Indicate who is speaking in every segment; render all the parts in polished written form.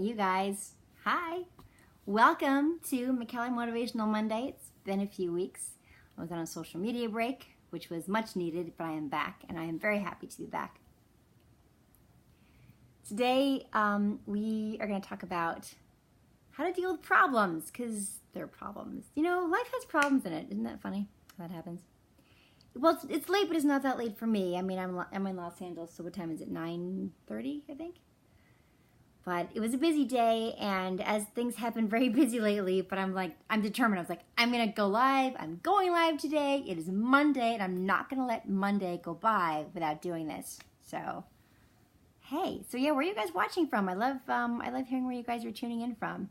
Speaker 1: you guys. Hi. Welcome to McKellar Motivational Monday. It's been a few weeks. I was on a social media break, which was much needed, but I am back, and I am very happy to be back. Today, we are going to talk about how to deal with problems, because they're problems. You know, life has problems in it. Isn't that funny how that happens? Well, it's late, but it's not that late for me. I mean, I'm in Los Angeles, so what time is it? 9:30, I think? But it was a busy day, and as things have been very busy lately, but I'm determined. I was like, I'm going to go live. I'm going live today. It is Monday, and I'm not going to let Monday go by without doing this. So, hey. So, yeah, where are you guys watching from? I love hearing where you guys are tuning in from.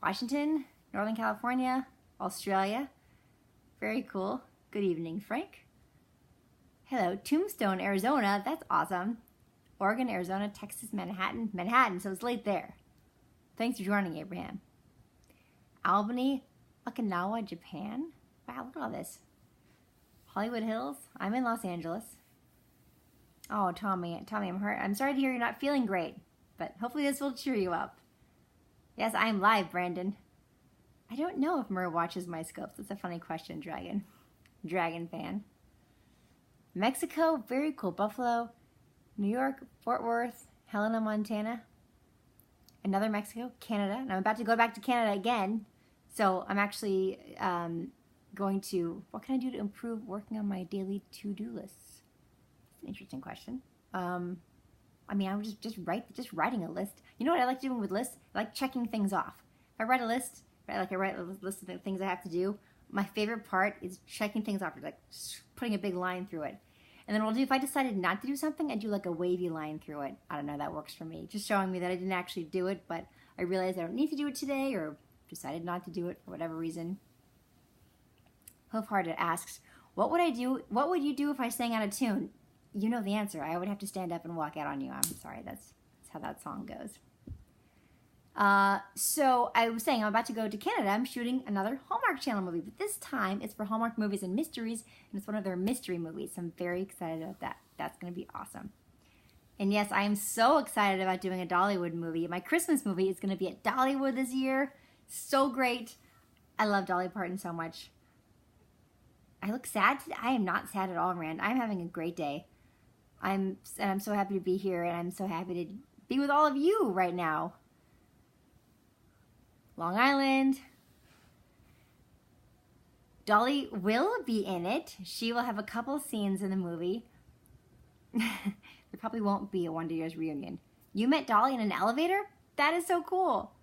Speaker 1: Washington, Northern California, Australia. Very cool. Good evening, Frank. Hello, Tombstone, Arizona. That's awesome. Oregon, Arizona, Texas, Manhattan, so it's late there. Thanks for joining, Abraham. Albany, Okinawa, Japan. Wow, look at all this. Hollywood Hills. I'm in Los Angeles. Oh, Tommy, I'm hurt. I'm sorry to hear you're not feeling great, but hopefully this will cheer you up. Yes, I am live, Brandon. I don't know if Mur watches my scopes. That's a funny question, Dragon fan. Mexico, very cool. Buffalo, New York, Fort Worth, Helena, Montana, another Mexico, Canada, and I'm about to go back to Canada again, so I'm actually going to, what can I do to improve working on my daily to-do lists? That's an interesting question. I mean, I'm just writing a list. You know what I like doing with lists? I like checking things off. If I write a list, I write a list of the things I have to do. My favorite part is checking things off, like putting a big line through it. And then what I'll do, if I decided not to do something, I do like a wavy line through it. I don't know, that works for me. Just showing me that I didn't actually do it, but I realized I don't need to do it today, or decided not to do it for whatever reason. Hoofhearted asks, what would you do if I sang out of tune? You know the answer. I would have to stand up and walk out on you. I'm sorry, that's how that song goes. So I was saying I'm about to go to Canada. I'm shooting another Hallmark Channel movie, but this time it's for Hallmark Movies and Mysteries, and it's one of their mystery movies. So I'm very excited about that. That's going to be awesome. And yes, I am so excited about doing a Dollywood movie. My Christmas movie is going to be at Dollywood this year. So great. I love Dolly Parton so much. I look sad today. I am not sad at all, Rand. I'm having a great day. I'm so happy to be here, and I'm so happy to be with all of you right now. Long Island. Dolly will be in it. She will have a couple scenes in the movie. There probably won't be a Wonder Years reunion. You met Dolly in an elevator? That is so cool.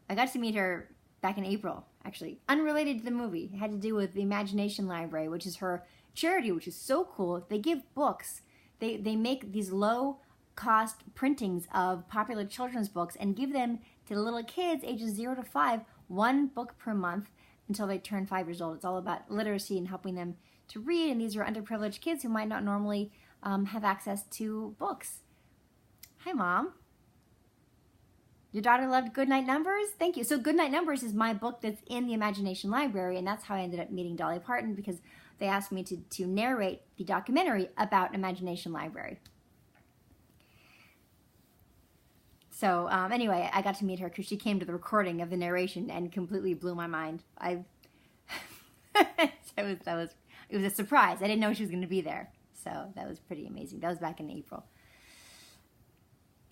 Speaker 1: I got to meet her back in April, actually. Unrelated to the movie. It had to do with the Imagination Library, which is her charity, which is so cool. They give books. They make these low-cost printings of popular children's books and give them to the little kids ages 0 to 5, one book per month until they turn 5 years old. It's all about literacy and helping them to read, and these are underprivileged kids who might not normally have access to books. Hi, Mom. Your daughter loved Goodnight Numbers? Thank you. So Goodnight Numbers is my book that's in the Imagination Library, and that's how I ended up meeting Dolly Parton, because they asked me to narrate the documentary about Imagination Library. So anyway, I got to meet her because she came to the recording of the narration and completely blew my mind. It was a surprise. I didn't know she was going to be there. So that was pretty amazing. That was back in April.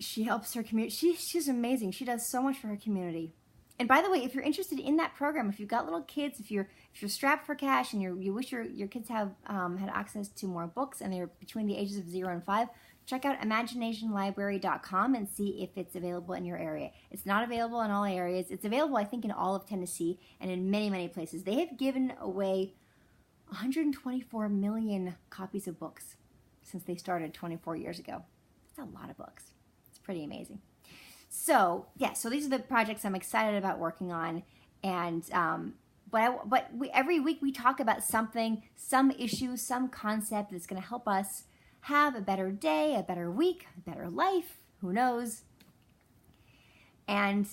Speaker 1: She helps her community. She's amazing. She does so much for her community. And by the way, if you're interested in that program, if you've got little kids, if you're strapped for cash and you wish your kids had access to more books and they're between the ages of 0 and 5, check out imaginationlibrary.com and see if it's available in your area. It's not available in all areas. It's available, I think, in all of Tennessee and in many, many places. They have given away 124 million copies of books since they started 24 years ago. That's a lot of books. It's pretty amazing. So, yeah, so these are the projects I'm excited about working on. And every week we talk about something, some issue, some concept that's going to help us have a better day, a better week, a better life, who knows. And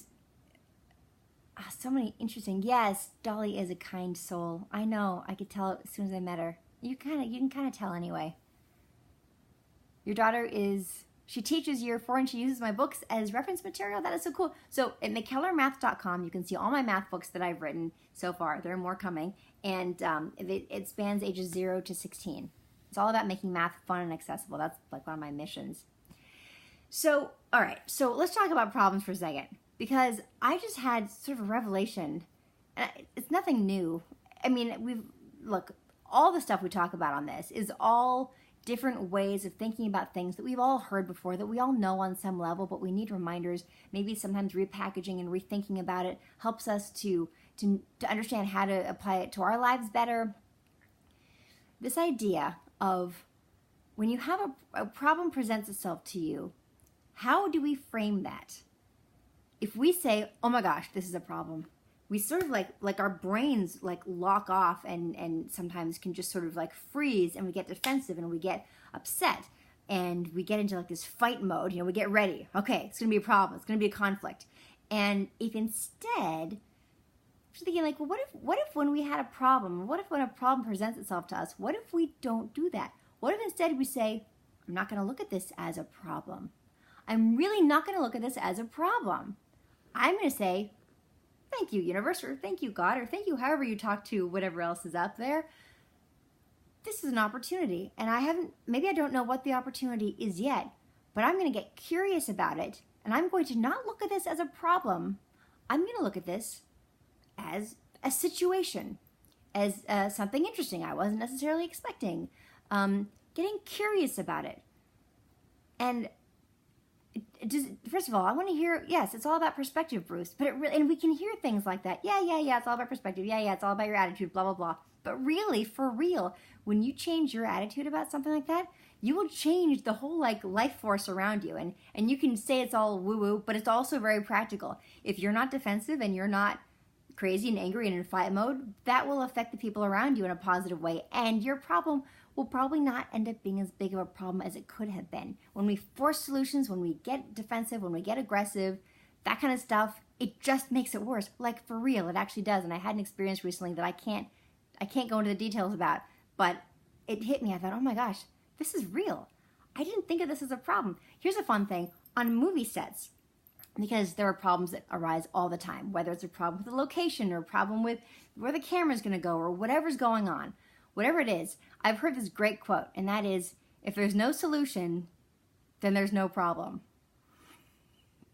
Speaker 1: so many interesting, yes, Dolly is a kind soul. I know, I could tell as soon as I met her. You can kind of tell anyway. Your daughter is She teaches year 4 and she uses my books as reference material. That is so cool. So at McKellarMath.com, you can see all my math books that I've written so far. There are more coming. And it spans ages 0 to 16. It's all about making math fun and accessible. That's like one of my missions. So, all right. So let's talk about problems for a second. Because I just had sort of a revelation. And it's nothing new. I mean, look, all the stuff we talk about on this is all different ways of thinking about things that we've all heard before, that we all know on some level, but we need reminders. Maybe sometimes repackaging and rethinking about it helps us to understand how to apply it to our lives better. This idea of when you have a problem presents itself to you, how do we frame that? If we say, oh my gosh, this is a problem, we sort of like our brains like lock off and sometimes can just sort of like freeze, and we get defensive and we get upset and we get into like this fight mode. We get ready. Okay, it's going to be a problem. It's going to be a conflict. And if instead, I'm thinking like, well, what if when we had a problem, what if when a problem presents itself to us, what if we don't do that? What if instead we say, I'm not going to look at this as a problem. I'm really not going to look at this as a problem. I'm going to say, thank you, universe, or thank you, God, or thank you, however you talk to whatever else is up there. This is an opportunity, and maybe I don't know what the opportunity is yet, but I'm going to get curious about it, and I'm going to not look at this as a problem. I'm going to look at this as a situation, as something interesting I wasn't necessarily expecting, getting curious about it. And first of all, I want to hear, yes, it's all about perspective, Bruce, but and we can hear things like that. Yeah, it's all about perspective. Yeah, it's all about your attitude, blah, blah, blah. But really, for real, when you change your attitude about something like that, you will change the whole like life force around you. And you can say it's all woo-woo, but it's also very practical. If you're not defensive and you're not crazy and angry and in fight mode, that will affect the people around you in a positive way. And your problem will probably not end up being as big of a problem as it could have been. When we force solutions, when we get defensive, when we get aggressive, that kind of stuff, it just makes it worse. Like for real, it actually does. And I had an experience recently that I can't go into the details about, but it hit me. I thought, oh my gosh, this is real. I didn't think of this as a problem. Here's a fun thing. On movie sets, because there are problems that arise all the time, whether it's a problem with the location or a problem with where the camera's going to go or whatever's going on. Whatever it is, I've heard this great quote, and that is, if there's no solution, then there's no problem.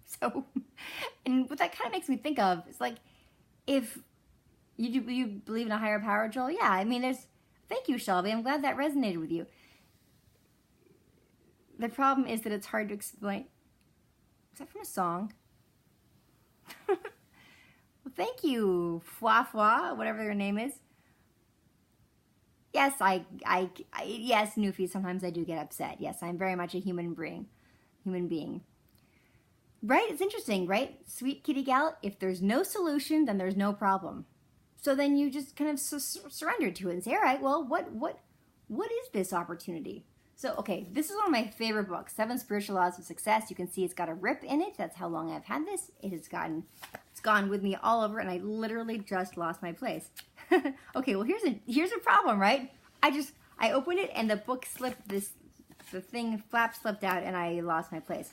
Speaker 1: So, and what that kind of makes me think of is like, if you believe in a higher power, Joel, yeah, I mean, thank you, Shelby, I'm glad that resonated with you. The problem is that it's hard to explain. Is that from a song? Well, thank you, Fwa Fwa, whatever your name is. Yes, yes, Newfie, sometimes I do get upset. Yes, I'm very much a human being. Right? It's interesting, right? Sweet kitty gal, if there's no solution, then there's no problem. So then you just kind of surrender to it and say, all right, well, what is this opportunity? So, okay, this is one of my favorite books, 7 Spiritual Laws of Success. You can see it's got a rip in it. That's how long I've had this. It's gone with me all over, and I literally just lost my place. Okay, well, here's a problem, right? I opened it, and the book slipped, the flap slipped out, and I lost my place.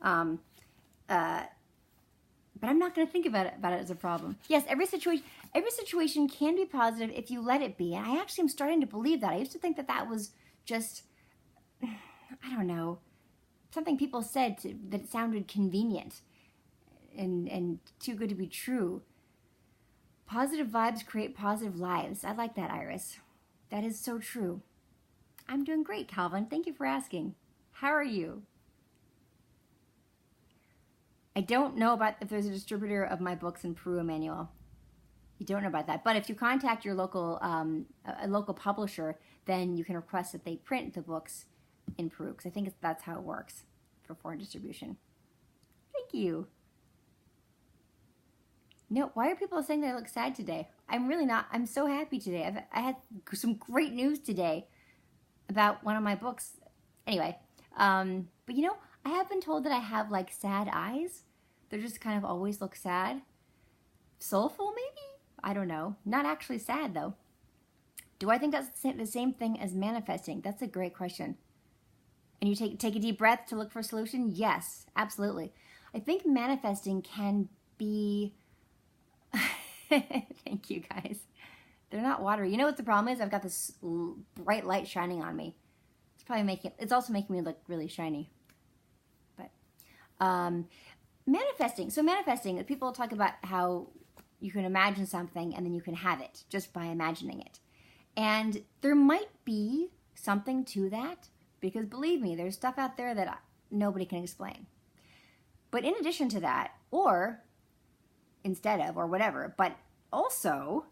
Speaker 1: But I'm not going to think about it as a problem. Yes, every situation can be positive if you let it be. And I actually am starting to believe that. I used to think that was just, I don't know, something people said that it sounded convenient and too good to be true. Positive vibes create positive lives. I like that, Iris. That is so true. I'm doing great, Calvin. Thank you for asking. How are you? I don't know about if there's a distributor of my books in Peru, Emmanuel. You don't know about that. But if you contact your local a local publisher, then you can request that they print the books in Peru, because I think that's how it works for foreign distribution. Thank you. No, why are people saying that I look sad today? I'm really not. I'm so happy today. I had some great news today about one of my books. Anyway, but I have been told that I have like sad eyes. They're just kind of always look sad. Soulful, maybe? I don't know. Not actually sad, though. Do I think that's the same thing as manifesting? That's a great question. And you take a deep breath to look for a solution? Yes, absolutely. I think manifesting can be... Thank you, guys. They're not watery. You know what the problem is? I've got this bright light shining on me. It's also making me look really shiny. But manifesting. So manifesting, people talk about how you can imagine something and then you can have it just by imagining it. And there might be something to that, because believe me, there's stuff out there that nobody can explain. But in addition to that, or instead of, or whatever, but also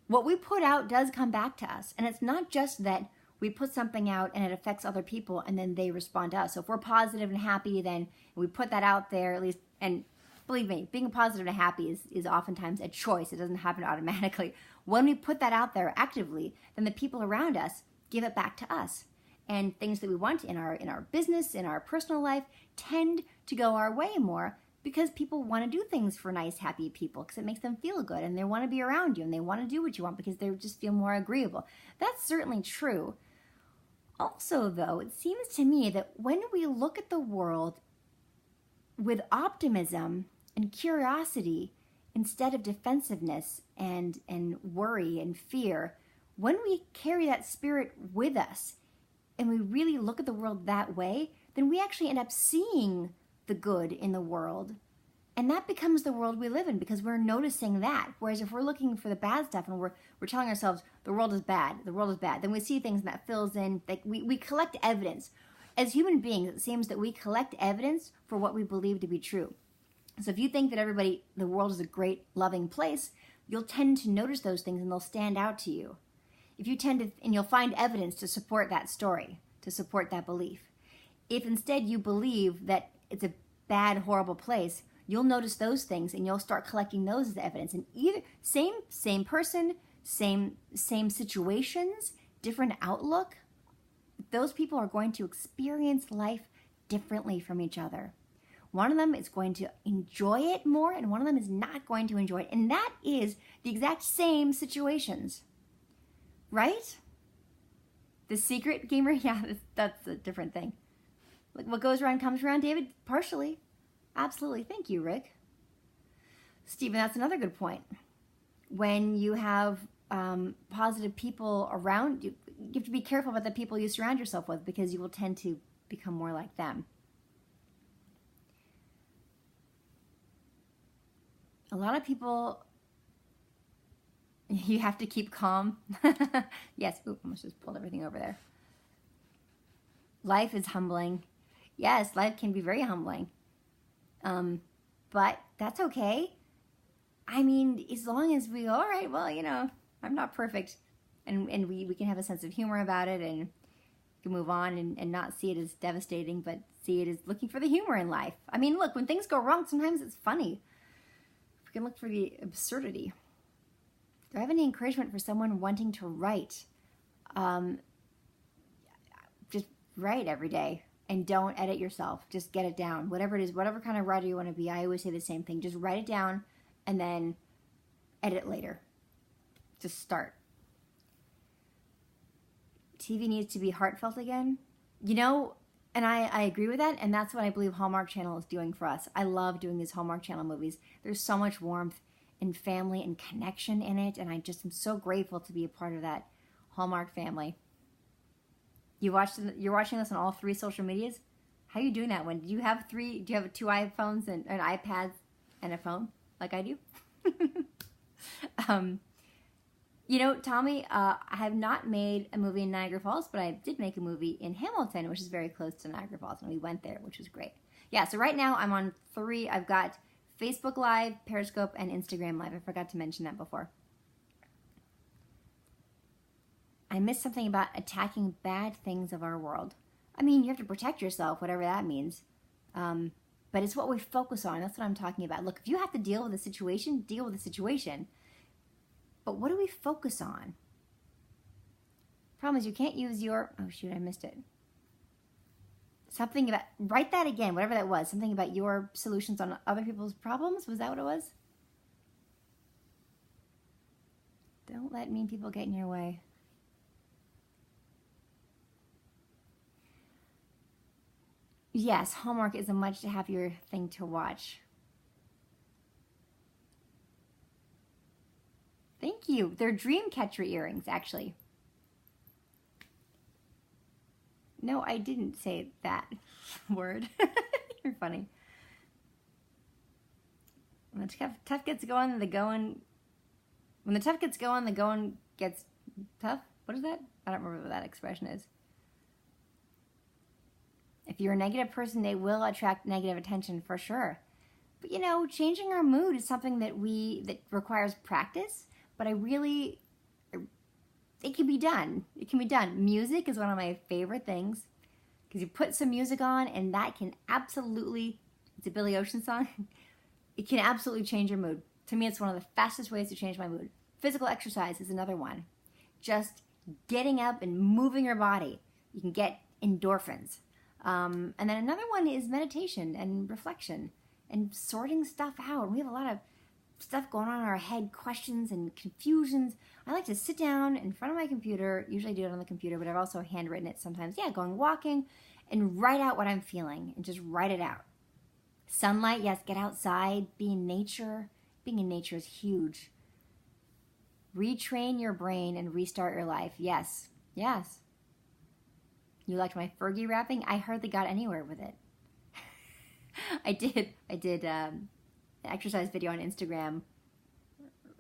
Speaker 1: what we put out does come back to us. And it's not just that we put something out and it affects other people and then they respond to us. So if we're positive and happy, then we put that out there at least. And believe me, being positive and happy is oftentimes a choice. It doesn't happen automatically. When we put that out there actively, then the people around us give it back to us. And things that we want in our business, in our personal life, tend to go our way more, because people want to do things for nice, happy people because it makes them feel good, and they want to be around you, and they want to do what you want because they just feel more agreeable. That's certainly true. Also, though, it seems to me that when we look at the world with optimism and curiosity instead of defensiveness and worry and fear, when we carry that spirit with us and we really look at the world that way, then we actually end up seeing the good in the world. And that becomes the world we live in because we're noticing that. Whereas if we're looking for the bad stuff and we're telling ourselves the world is bad, then we see things and that fills in. Like we collect evidence. As human beings, it seems that we collect evidence for what we believe to be true. So if you think that the world is a great, loving place, you'll tend to notice those things and they'll stand out to you. And you'll find evidence to support that story, to support that belief. If instead you believe that it's a bad, horrible place, you'll notice those things and you'll start collecting those as evidence. And either same person, same situations, different outlook, those people are going to experience life differently from each other. One of them is going to enjoy it more and one of them is not going to enjoy it. And that is the exact same situations. Right? The secret gamer? Yeah, that's a different thing. Like what goes around comes around, David? Partially. Absolutely. Thank you, Rick. Stephen, that's another good point. When you have positive people around you, you have to be careful about the people you surround yourself with because you will tend to become more like them. A lot of people, you have to keep calm. Yes. Ooh, almost just pulled everything over there. Life is humbling. Yes, life can be very humbling. But that's okay. I mean, as long as we go, all right, well, I'm not perfect. And we can have a sense of humor about it and can move on and not see it as devastating, but see it as looking for the humor in life. I mean, look, when things go wrong, sometimes it's funny. We can look for the absurdity. Do I have any encouragement for someone wanting to write? Just write every day. And don't edit yourself. Just get it down. Whatever it is, whatever kind of writer you want to be, I always say the same thing. Just write it down and then edit later. Just start. TV needs to be heartfelt again. And I agree with that. And that's what I believe Hallmark Channel is doing for us. I love doing these Hallmark Channel movies. There's so much warmth and family and connection in it. And I just am so grateful to be a part of that Hallmark family. You're watching this on all 3 social medias? How are you doing that one? Do you have 2 iPhones and an iPad and a phone like I do? Tommy, I have not made a movie in Niagara Falls, but I did make a movie in Hamilton, which is very close to Niagara Falls, and we went there, which was great. Yeah, so right now I'm on 3. I've got Facebook Live, Periscope, and Instagram Live. I forgot to mention that before. I missed something about attacking bad things of our world. I mean, you have to protect yourself, whatever that means. But it's what we focus on. That's what I'm talking about. Look, if you have to deal with a situation, deal with the situation. But what do we focus on? Problem is you can't use your... Oh, shoot, I missed it. Something about... Write that again, whatever that was. Something about your solutions on other people's problems. Was that what it was? Don't let mean people get in your way. Yes, Hallmark is a much happier thing to watch. Thank you. They're dream catcher earrings, actually. No, I didn't say that word. You're funny. When the tough gets going, the going... When the tough gets going, the going gets tough? What is that? I don't remember what that expression is. If you're a negative person, they will attract negative attention for sure. But you know, changing our mood is something that requires practice, but it can be done. It can be done. Music is one of my favorite things because you put some music on and that can absolutely, it's a Billy Ocean song, it can absolutely change your mood. To me, it's one of the fastest ways to change my mood. Physical exercise is another one. Just getting up and moving your body. You can get endorphins. And then another one is meditation and reflection and sorting stuff out. We have a lot of stuff going on in our head, questions and confusions. I like to sit down in front of my computer, usually do it on the computer, but I've also handwritten it sometimes. Yeah, going walking and write out what I'm feeling and just write it out. Sunlight, yes, get outside, be in nature. Being in nature is huge. Retrain your brain and restart your life. Yes, yes. You liked my Fergie rapping? I hardly got anywhere with it. I did an exercise video on Instagram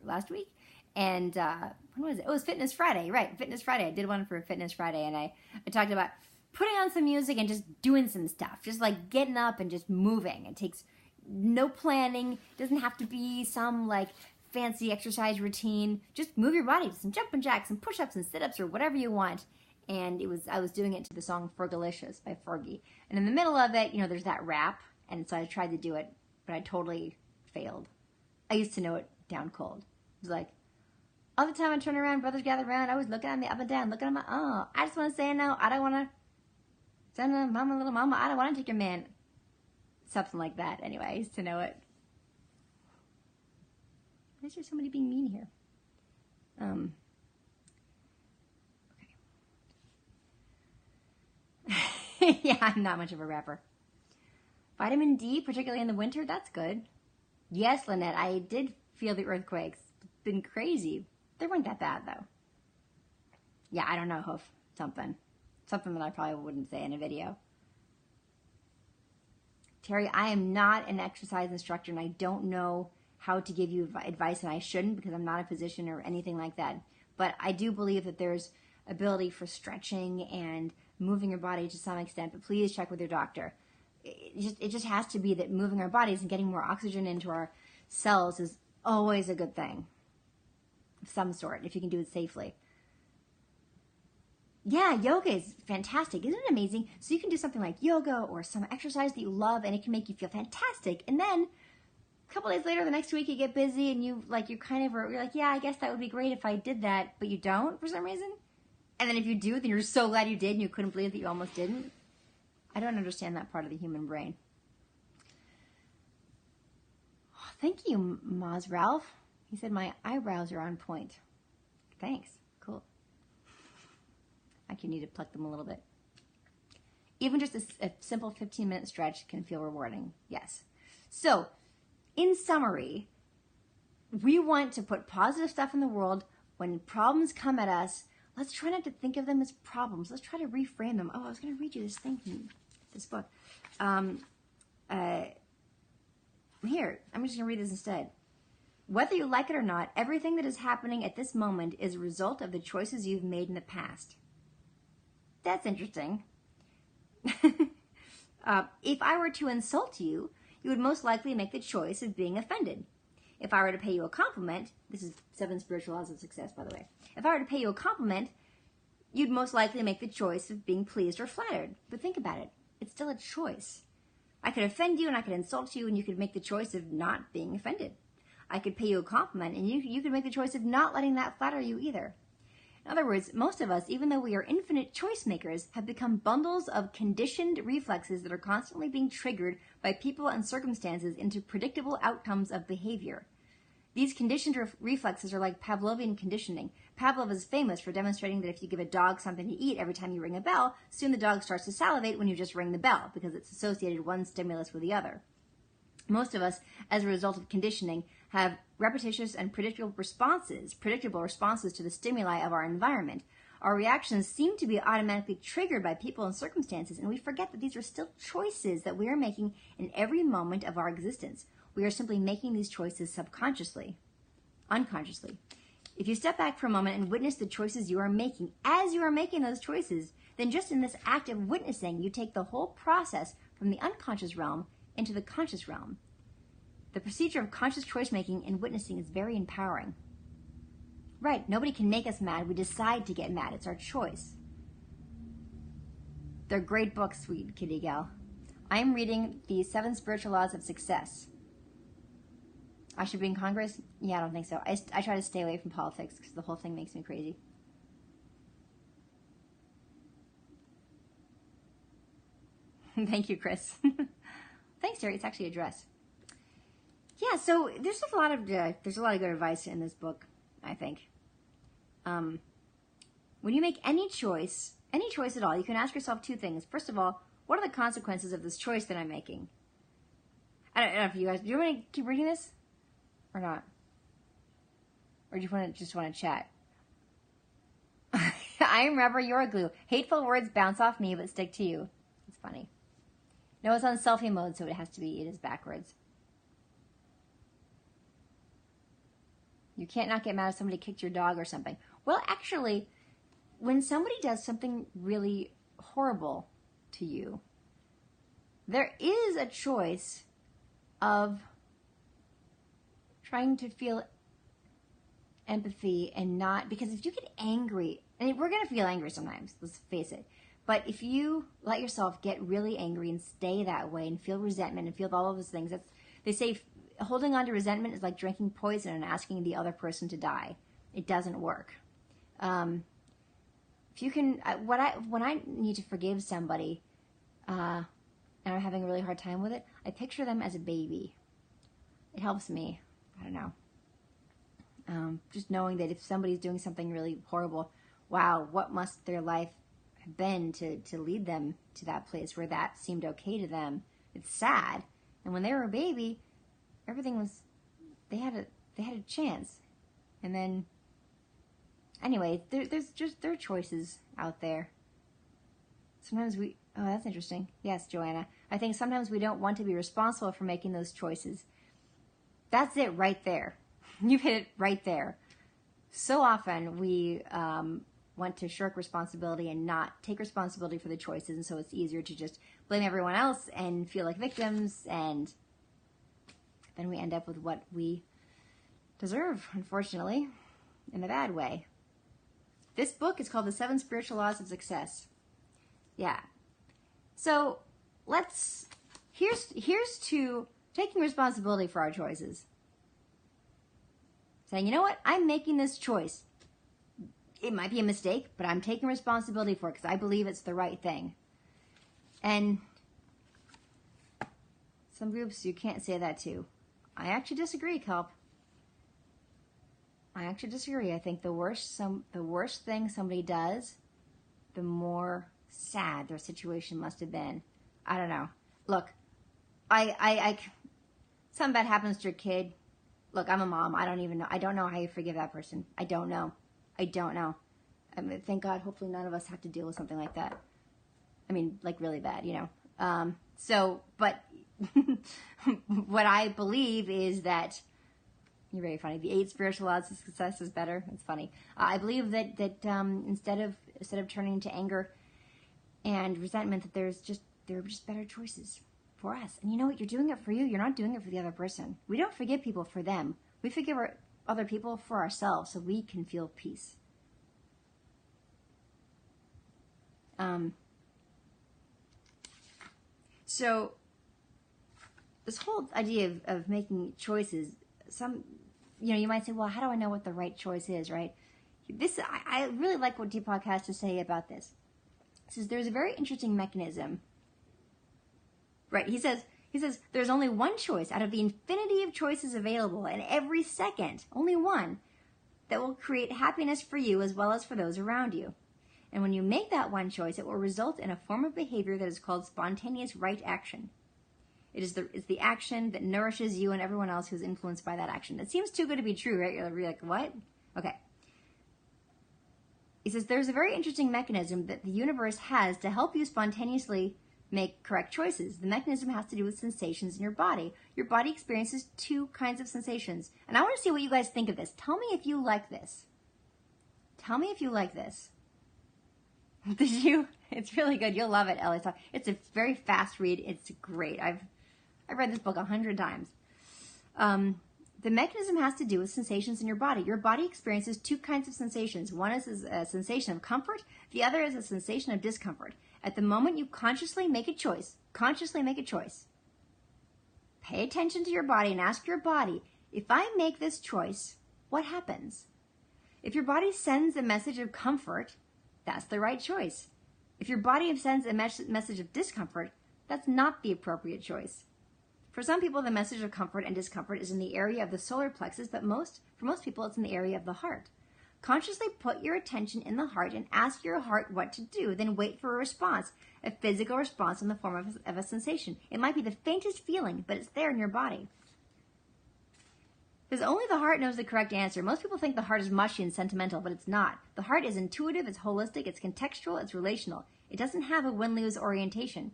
Speaker 1: last week, and when was it? It was Fitness Friday, right? Fitness Friday. I did one for Fitness Friday, and I talked about putting on some music and just doing some stuff, just like getting up and just moving. It takes no planning. It doesn't have to be some like fancy exercise routine. Just move your body, some jumping jacks, some push-ups and sit-ups or whatever you want. And I was doing it to the song Fergalicious by Fergie. And in the middle of it, you know, there's that rap, and so I tried to do it, but I totally failed. I used to know it down cold. It was like, all the time I turn around, brothers gather around, I was looking at me up and down, looking at my, oh, I just want to say no, I don't want to send a mama, little mama, I don't want to take your man. Something like that. Anyway, I used to know it. Why is there somebody being mean here? Okay. Yeah, I'm not much of a rapper. Vitamin D, particularly in the winter, that's good. Yes, Lynette, I did feel the earthquakes. It's been crazy. They weren't that bad, though. Yeah, I don't know, Hoof. Something that I probably wouldn't say in a video. Terry, I am not an exercise instructor, and I don't know how to give you advice, and I shouldn't because I'm not a physician or anything like that. But I do believe that there's ability for stretching and moving your body to some extent, but please check with your doctor. It just has to be that moving our bodies and getting more oxygen into our cells is always a good thing of some sort, if you can do it safely. Yeah, yoga is fantastic. Isn't it amazing? So you can do something like yoga or some exercise that you love, and it can make you feel fantastic. And then a couple days later, the next week, you get busy, and you're like, yeah, I guess that would be great if I did that, but you don't for some reason. And then if you do, then you're so glad you did, and you couldn't believe that you almost didn't. I don't understand that part of the human brain. Oh, thank you, Moz Ralph. He said my eyebrows are on point. Thanks. Cool. I can need to pluck them a little bit. Even just a simple 15-minute stretch can feel rewarding. Yes. So, in summary, we want to put positive stuff in the world. When problems come at us, let's try not to think of them as problems. Let's try to reframe them. Oh, I was going to read you this thing from this book. Here, I'm just going to read this instead. Whether you like it or not, everything that is happening at this moment is a result of the choices you've made in the past. That's interesting. If I were to insult you, you would most likely make the choice of being offended. If I were to pay you a compliment, this is 7 Spiritual Laws of Success, by the way. If I were to pay you a compliment, you'd most likely make the choice of being pleased or flattered. But think about it. It's still a choice. I could offend you and I could insult you, and you could make the choice of not being offended. I could pay you a compliment, and you could make the choice of not letting that flatter you either. In other words, most of us, even though we are infinite choice makers, have become bundles of conditioned reflexes that are constantly being triggered by people and circumstances into predictable outcomes of behavior. These conditioned reflexes are like Pavlovian conditioning. Pavlov is famous for demonstrating that if you give a dog something to eat every time you ring a bell, soon the dog starts to salivate when you just ring the bell because it's associated one stimulus with the other. Most of us, as a result of conditioning, have repetitious and predictable responses to the stimuli of our environment. Our reactions seem to be automatically triggered by people and circumstances, and we forget that these are still choices that we are making in every moment of our existence. We are simply making these choices subconsciously, unconsciously. If you step back for a moment and witness the choices you are making as you are making those choices, then just in this act of witnessing, you take the whole process from the unconscious realm into the conscious realm. The procedure of conscious choice making and witnessing is very empowering. Right, nobody can make us mad. We decide to get mad. It's our choice. They're great books, sweet kitty gal. I'm reading The 7 Spiritual Laws of Success. I should be in Congress? Yeah, I don't think so. I try to stay away from politics because the whole thing makes me crazy. Thank you, Chris. Thanks, Terry. It's actually a dress. Yeah, so there's a lot of good advice in this book, I think. When you make any choice at all, you can ask yourself 2 things. First of all, what are the consequences of this choice that I'm making? I don't know if you guys, do you want to keep reading this or not? Or do you just want to chat? I am rubber, you're a glue. Hateful words bounce off me but stick to you. It's funny. No, it's on selfie mode, so it is backwards. You can't not get mad if somebody kicked your dog or something. Well, actually, when somebody does something really horrible to you, there is a choice of trying to feel empathy and not, because if you get angry, and we're going to feel angry sometimes, let's face it, but if you let yourself get really angry and stay that way and feel resentment and feel all of those things, they say holding on to resentment is like drinking poison and asking the other person to die. It doesn't work. If you can, when I need to forgive somebody, and I'm having a really hard time with it, I picture them as a baby. It helps me. I don't know. Just knowing that if somebody's doing something really horrible, wow, what must their life have been to lead them to that place where that seemed okay to them? It's sad. And when they were a baby, everything was, they had a chance. And then, anyway, there are choices out there. Sometimes oh, that's interesting. Yes, Joanna. I think sometimes we don't want to be responsible for making those choices. That's it right there. You hit it right there. So often we want to shirk responsibility and not take responsibility for the choices, and so it's easier to just blame everyone else and feel like victims, and then we end up with what we deserve, unfortunately, in a bad way. This book is called The 7 Spiritual Laws of Success. Yeah. So here's to taking responsibility for our choices. Saying, you know what, I'm making this choice. It might be a mistake, but I'm taking responsibility for it because I believe it's the right thing. And some groups you can't say that to. I actually disagree, Kelp. I actually disagree. I think the worse thing somebody does, the more sad their situation must have been. I don't know. Look, something bad happens to your kid. Look, I'm a mom. I don't even know. I don't know how you forgive that person. I don't know. I mean, thank God, hopefully none of us have to deal with something like that. I mean, like really bad, you know. But what I believe is that, you're very funny, the 8 spiritual laws of success is better. It's funny. I believe that instead of turning to anger and resentment, that there are just better choices for us. And you know what? You're doing it for you. You're not doing it for the other person. We don't forgive people for them. We forgive other people for ourselves so we can feel peace. So this whole idea of making choices, you might say, well, how do I know what the right choice is, right? I really like what Deepak has to say about this. He says there's a very interesting mechanism. Right, he says there's only one choice out of the infinity of choices available, and every second, only one. that will create happiness for you as well as for those around you. And when you make that one choice, it will result in a form of behavior that is called spontaneous right action. It's the action that nourishes you and everyone else who's influenced by that action. It seems too good to be true, right? You're like, what? Okay. He says, there's a very interesting mechanism that the universe has to help you spontaneously make correct choices. The mechanism has to do with sensations in your body. Your body experiences two kinds of sensations. And I want to see what you guys think of this. Tell me if you like this. Tell me if you like this. Did you? It's really good. You'll love it, Ellie. It's a very fast read. It's great. I've read this book 100 times. The mechanism has to do with sensations in your body. Your body experiences two kinds of sensations. One is a sensation of comfort. The other is a sensation of discomfort. At the moment you consciously make a choice, pay attention to your body and ask your body, if I make this choice, what happens? If your body sends a message of comfort, that's the right choice. If your body sends a message of discomfort, that's not the appropriate choice. For some people, the message of comfort and discomfort is in the area of the solar plexus, but for most people, it's in the area of the heart. Consciously put your attention in the heart and ask your heart what to do, then wait for a response, a physical response in the form of a sensation. It might be the faintest feeling, but it's there in your body. Because only the heart knows the correct answer. Most people think the heart is mushy and sentimental, but it's not. The heart is intuitive, it's holistic, it's contextual, it's relational. It doesn't have a win-lose orientation.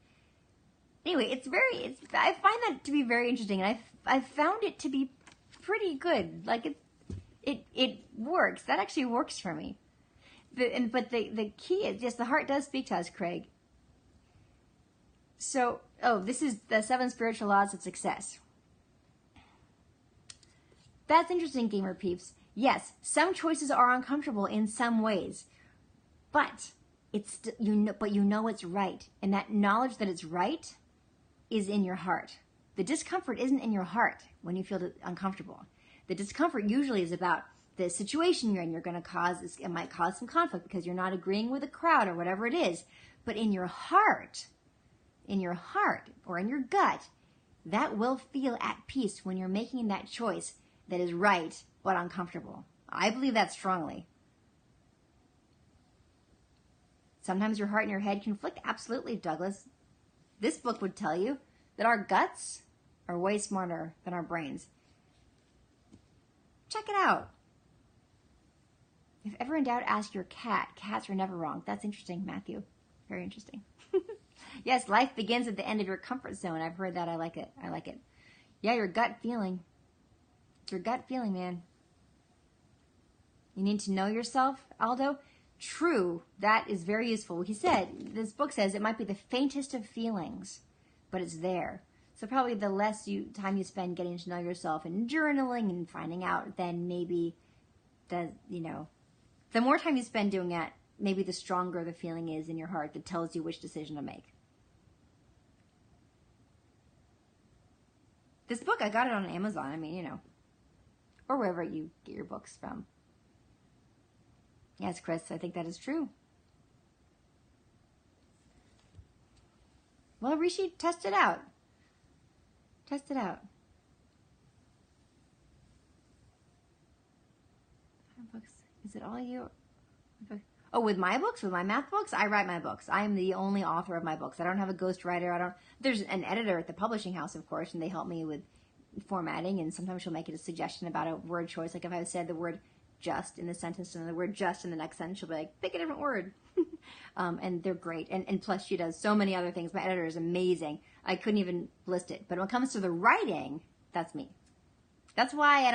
Speaker 1: Anyway, I find that to be very interesting, and I've found it to be pretty good. Like it works. That actually works for me. But the key is, yes, the heart does speak to us, Craig. So, this is the 7 spiritual laws of success. That's interesting, gamer peeps. Yes, some choices are uncomfortable in some ways, but you know it's right, and that knowledge that it's right is in your heart. The discomfort isn't in your heart when you feel uncomfortable. The discomfort usually is about the situation you're in. It might cause some conflict because you're not agreeing with a crowd or whatever it is. But in your heart or in your gut, that will feel at peace when you're making that choice that is right but uncomfortable. I believe that strongly. Sometimes your heart and your head conflict. Absolutely, Douglas. This book would tell you that our guts are way smarter than our brains. Check it out. If ever in doubt, ask your cat. Cats are never wrong. That's interesting, Matthew. Very interesting. Yes, life begins at the end of your comfort zone. I've heard that. I like it. Yeah, your gut feeling. It's your gut feeling, man. You need to know yourself, Aldo. True, that is very useful. He said, this book says it might be the faintest of feelings, but it's there. So probably the less time you spend getting to know yourself and journaling and finding out, then maybe the more time you spend doing that, maybe the stronger the feeling is in your heart that tells you which decision to make. This book, I got it on Amazon. Or wherever you get your books from. Yes, Chris, I think that is true. Well, Rishi, test it out. Test it out. Books. Is it all you? Oh, with my books? With my math books? I write my books. I am the only author of my books. I don't have a ghostwriter. There's an editor at the publishing house, of course, and they help me with formatting, and sometimes she'll make it a suggestion about a word choice. Like if I said the word just in the sentence and the word just in the next sentence, she'll be like, pick a different word. And they're great. And plus she does so many other things. My editor is amazing. I couldn't even list it. But when it comes to the writing, that's me. That's why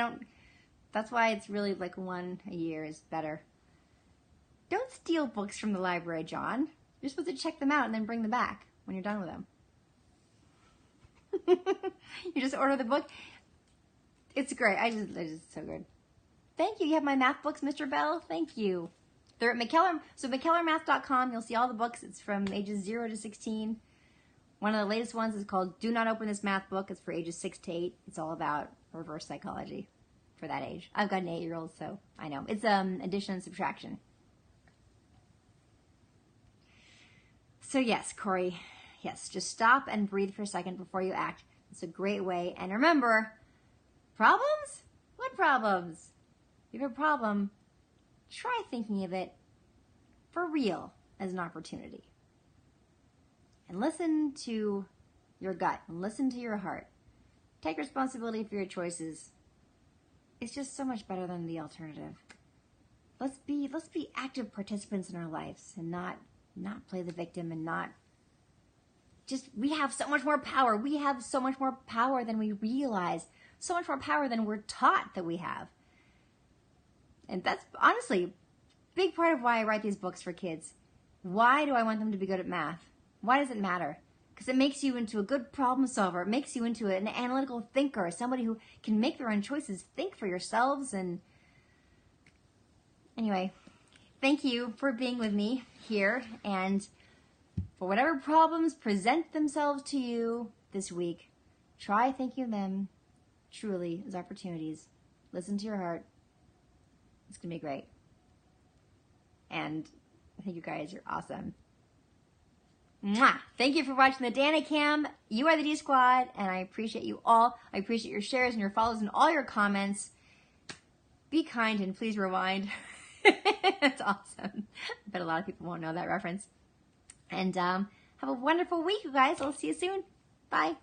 Speaker 1: it's really like one a year is better. Don't steal books from the library, John. You're supposed to check them out and then bring them back when you're done with them. You just order the book. It's great. It's just so good. Thank you. You have my math books, Mr. Bell. Thank you. They're at McKellar. So McKellarmath.com. You'll see all the books. It's from ages 0 to 16. One of the latest ones is called Do Not Open This Math Book. It's for ages 6 to 8. It's all about reverse psychology for that age. I've got an 8-year-old, so I know. It's addition and subtraction. So yes, Corey. Yes, just stop and breathe for a second before you act. It's a great way. And remember, problems? What problems? If you have a problem, try thinking of it for real as an opportunity. And listen to your gut and listen to your heart. Take responsibility for your choices. It's just so much better than the alternative. Let's be active participants in our lives and not play the victim and not just, we have so much more power. We have so much more power than we realize. So much more power than we're taught that we have. And that's honestly a big part of why I write these books for kids. Why do I want them to be good at math? Why does it matter? Because it makes you into a good problem solver. It makes you into an analytical thinker, somebody who can make their own choices, think for yourselves. And anyway, thank you for being with me here. And for whatever problems present themselves to you this week, try thinking of them truly as opportunities. Listen to your heart. It's going to be great. And I think you guys are awesome. Mwah! Thank you for watching the Dana Cam. You are the D Squad, and I appreciate you all. I appreciate your shares and your follows and all your comments. Be kind and please rewind. That's awesome. I bet a lot of people won't know that reference. And have a wonderful week, you guys. I'll see you soon. Bye.